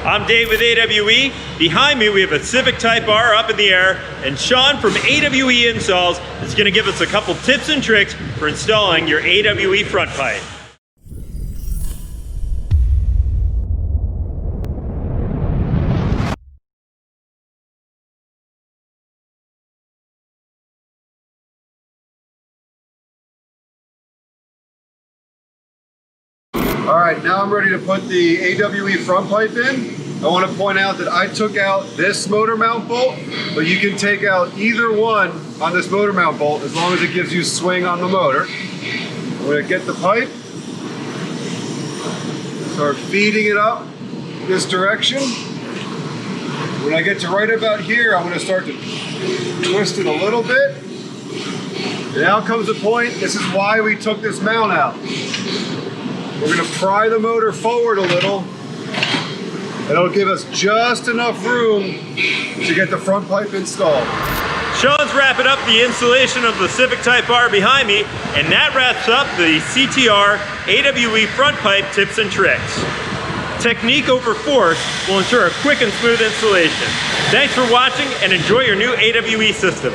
I'm Dave with AWE. Behind me we have a Civic Type R up in the air, and Sean from AWE Installs is going to give us a couple tips and tricks for installing your AWE front pipe. All right, now I'm ready to put the AWE front pipe in. I want to point out that I took out this motor mount bolt, but you can take out either one on this motor mount bolt as long as it gives you swing on the motor. I'm going to get the pipe, start feeding it up this direction. When I get to right about here, I'm going to start to twist it a little bit. And now comes the point, this is why we took this mount out. We're going to pry the motor forward a little. It'll give us just enough room to get the front pipe installed. Sean's wrapping up the installation of the Civic Type R behind me, and that wraps up the CTR AWE front pipe tips and tricks. Technique over force will ensure a quick and smooth installation. Thanks for watching and enjoy your new AWE system.